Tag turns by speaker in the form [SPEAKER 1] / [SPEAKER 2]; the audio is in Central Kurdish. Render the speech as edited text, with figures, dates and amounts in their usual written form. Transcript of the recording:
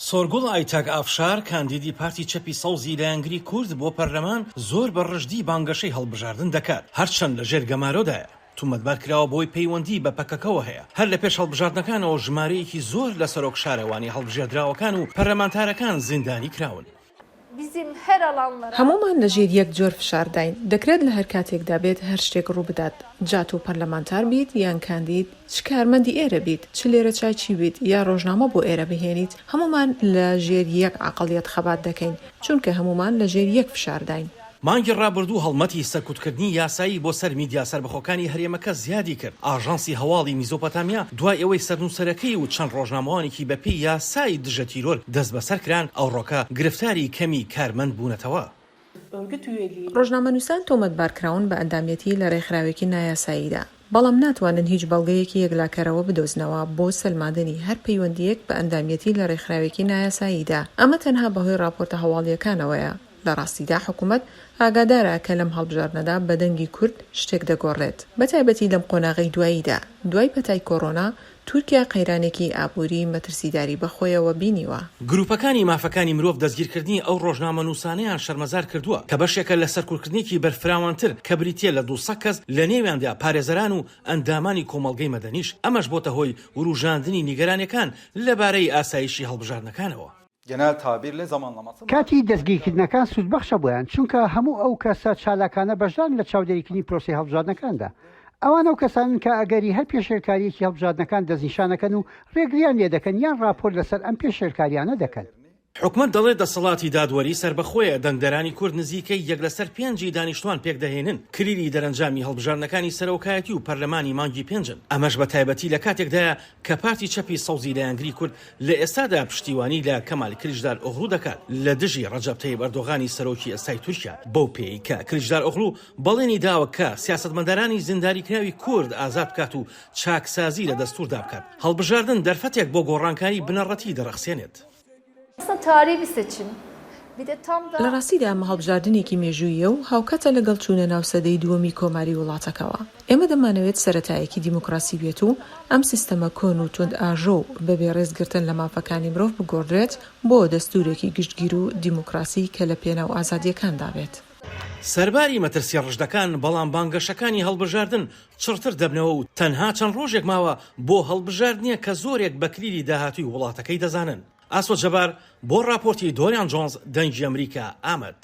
[SPEAKER 1] سۆرگوڵ ئایتاگ ئافشار کاندیدی پارتی چەپی سەوزی لە یانگری کورد بۆ پەرلەمان زۆر بە ڕژدی بانگەشەی هەڵبژاردن دەکات هەرچەند لە ژێر گەمارۆدایە تومەتبار کراوە بۆی پەیوەندی بە پەکەکەوە هەیە هەر لە پێش هەڵبژاردنەکانەوە ژمارەیەکی زۆر لە سەرۆک شارەوانی هەڵبژێردراوەکان و پەرلەمانتارەکان زیندانی کراون.
[SPEAKER 2] هەمومان لەژێر یەک جۆر فشارداین دەکرێت لە هەر کاتێکدا بێت هەر شتێک ڕوو بدات جات و پەرلەمانتار بیت یان کاندید چ کارمەندی ئێرە بیت چ لێرە چاچی بیت یا ڕۆژنامە بۆ ئێرە بهێنیت هەمومان لە ژێر یەک عەقڵیەت خەبات دەکەین چونکە هەمومان لە ژێر یەک فشارداین.
[SPEAKER 1] مانگی ڕابردوو هەڵمەتی سەرکوتکردنی یاسایی بۆ سەر میدیا سربەخۆکانی هەرێمەکە زیادی کرد. ئاژانسی هەواڵی میزۆپۆتامیا دوای ئەوەی سەرنووسەرەکەی و چەند ڕۆژنامەوانێکی بەپێی یاسای دژە تیرۆر دەست بەسەر کران ئەوڕۆکە گرفتاری کەمی کارمەند بوونەتەوە.
[SPEAKER 2] ڕۆژنامەنووسان تۆمەتبارکراون بە ئەندامەتی لە ڕێکخراوێکی نایاساییدا بەڵام ناتوانن هیچ بەڵگەیەکی یەکلاکەرەوە بدۆزنەوە بۆ سەلماندنی هەر پەیوەندیەک بە ئەندامەتی لە ڕێکخراوێکی نایاساییدا ئەمە تەنها بەهۆی راپۆرتە هەواڵیەکانەوەیە. لە ڕاستیدا حکوومەت ئاگادارە کە لەم هەڵبژاردنەدا بە دەنگی کورد شتێک دەگۆڕێت بەتایبەتی لەم قۆناغی دواییدا دوای پەتای کۆڕۆنا تورکیا قەیرانێکی ئابووری مەترسیداری بەخۆیەوە بینیوە.
[SPEAKER 1] گروپەکانی مافەکانی مرۆڤ دەستگیرکردنی ئەو ڕۆژنامەنووسانەیان شەرمەزار کردووە کە بەشێکە لە سەرکوتکردنێکی بەرفراوانتر کە بریتیە لە 200 کەس لە نێویاندا پارێزەران و ئەندامانی کۆمەڵگەی مەدەنیش ئەمەش بۆتە هۆی وروژاندنی نیگەرانەکان لەبارەی ئاسایشی هەڵبژاردنەکانەوە.
[SPEAKER 3] کاتی دەستگیرکردنەکان سوودبەخشە بۆیان چونکە هەموو ئەو کەسە چالاکانە بەشدار لە چاودێریکردنی پرۆسی هەڵبژاردنەکاندا ئەوان ئەو کەسانن کە ئەگەری هەر پێشێرکاریەکی هەڵبژاردنەکان دەستنیشانەکەن و ڕێگریان لێ دەکەن یان راپۆرت لەسەر ئەم پێشێرکاریانە دەکەن.
[SPEAKER 1] حکومەت دەڵێت دەسەڵاتی دادوەری سربەخۆیە دەنگدەرانی کورد نزیکەی 1/5 دانیشتوان پێک دەهێنن کلیلی دەرەنجامی هەڵبژاردنەکانی سەرۆکایەتی و پەرلەمانی مانگی 5 ئەمەش بە تایبەتی لە کاتێکدایە کە پارتی چەپی سەوزی لە یانگری کورد لە ئێستادا پشتیوانی لە کەمال کلیژدار ئۆغڵو دەکات لە دژی ڕەجەب تەیب ئەردۆغانی سەرۆکی ئێستای تورکیا بەو پێی کە کلیژدار ئۆغڵو بەڵێنی داوە کە سیاسەتمەدارانی زینداریکراوی کورد ئازاد بکات و چاکسازی لە دەستووردا بکات هەڵبژاردن دەرفەتێک بۆ گۆڕانکاری بنەڕەتی دەرەخسێنێت.
[SPEAKER 2] لە ڕاستیدا ئەمە هەڵبژاردنێکی مێژوویە و هاوکاتە لەگەڵ چوونە ناو سەدەی دووەمی کۆماری وڵاتەکەەوە. ئێمە دەمانەوێت سەرەتایەکی دیموکراسی بێت و ئەم سیستەمە کۆن و تند ئاژۆ و بەبێ ڕێزگرتن لە مافەکانی مرۆڤ بگۆڕێت بۆ دەستورێکی گشتگیر و دیموکراسی کە لە پێناو ئازادیەکاندا بێت.
[SPEAKER 1] سەرباری مەترسی ڕژدەکان بەڵام بانگەشەکانی هەڵبژاردن چڕتر دەبنەوە و تەنها چەند ڕۆژێک ماوە بۆ هەڵبژاردنیە کە زۆرێک بە کلیلی داهاتووی وڵاتەکەی دەزانن. ئاسۆ جەبار بۆ راپۆرتی دۆریان جۆنز دەنگی ئەمریکا ئامەد.